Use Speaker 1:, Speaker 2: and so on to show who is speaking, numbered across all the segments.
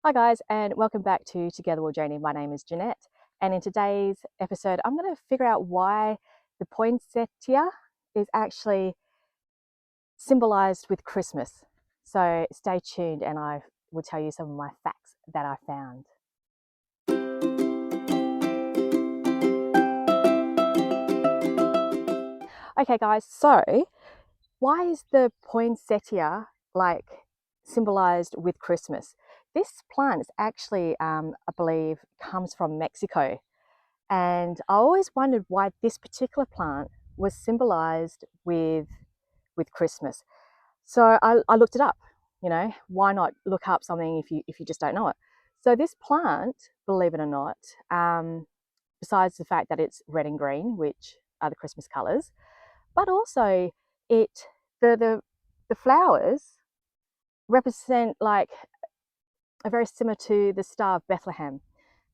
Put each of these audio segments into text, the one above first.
Speaker 1: Hi guys, and welcome back to Together We'll Journey. My name is Jeanette, and in today's episode I'm going to figure out why the poinsettia is actually symbolized with Christmas. So stay tuned and I will tell you some of my facts that I found. Okay guys, so why is the poinsettia symbolized with Christmas? This plant is actually, I believe, comes from Mexico. And I always wondered why this particular plant was symbolized with Christmas. So I looked it up. Why not look up something if you just don't know it? So this plant, believe it or not, besides the fact that it's red and green, which are the Christmas colors, but also it the flowers represent are very similar to the Star of Bethlehem.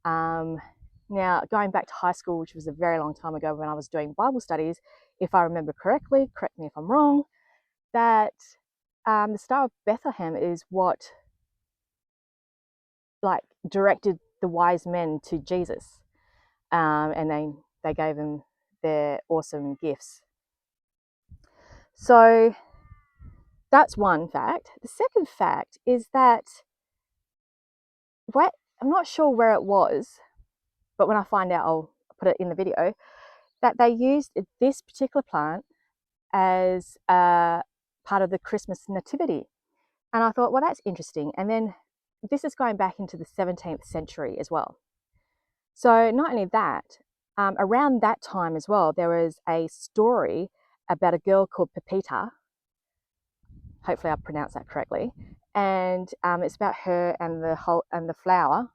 Speaker 1: Now, going back to high school, which was a very long time ago when I was doing Bible studies, if I remember correctly, correct me if I'm wrong, that the Star of Bethlehem is what directed the wise men to Jesus, and they gave them their awesome gifts. So that's one fact. The second fact is that I'm not sure where it was, but when I find out, I'll put it in the video, that they used this particular plant as a part of the Christmas nativity. And I thought, well, that's interesting. And then this is going back into the 17th century as well. So not only that, around that time as well, there was a story about a girl called Pepita. Hopefully I pronounced that correctly. And it's about her and the flower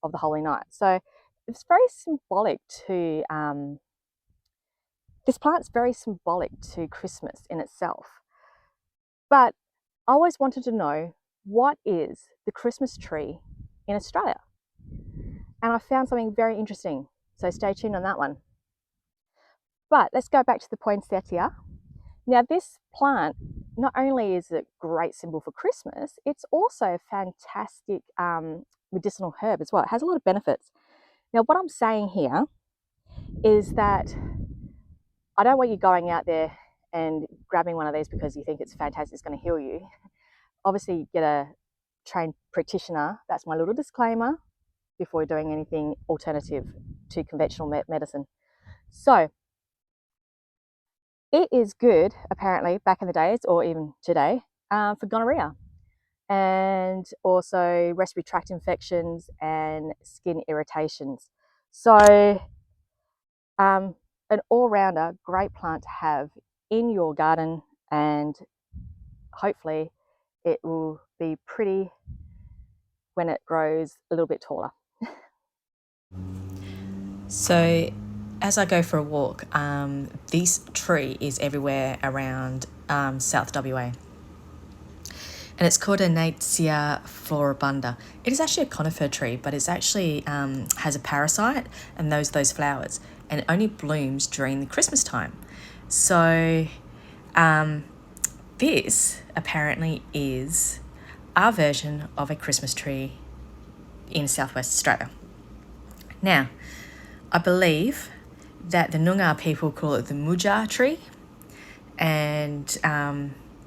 Speaker 1: of the Holy Night. So it's very symbolic to this plant's very symbolic to Christmas in itself. But I always wanted to know, what is the Christmas tree in Australia? And I found something very interesting. So stay tuned on that one. But let's go back to the poinsettia. Now, this plant, not only is a great symbol for Christmas, it's also a fantastic medicinal herb as well. It has a lot of benefits. Now, what I'm saying here is that I don't want you going out there and grabbing one of these because you think it's fantastic, it's going to heal you. Obviously, get a trained practitioner. That's my little disclaimer before you're doing anything alternative to conventional medicine. So it is good, apparently, back in the days or even today, for gonorrhea and also respiratory tract infections and skin irritations. So an all-rounder, great plant to have in your garden, and hopefully it will be pretty when it grows a little bit taller.
Speaker 2: So as I go for a walk, this tree is everywhere around South WA. And it's called Poinsettia floribunda. It is actually a conifer tree, but it's actually has a parasite and those flowers, and it only blooms during the Christmas time. So this apparently is our version of a Christmas tree in Southwest Australia. Now, I believe that the Noongar people call it the Muja tree, and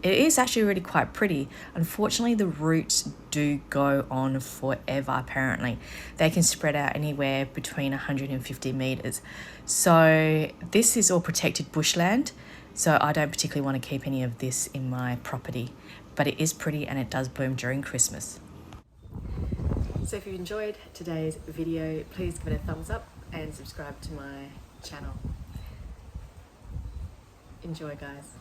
Speaker 2: it is actually really quite pretty. Unfortunately, the roots do go on forever, apparently. They can spread out anywhere between 150 metres. So this is all protected bushland, so I don't particularly want to keep any of this in my property. But it is pretty and it does bloom during Christmas. So if you enjoyed today's video, please give it a thumbs up and subscribe to my channel. Enjoy, guys.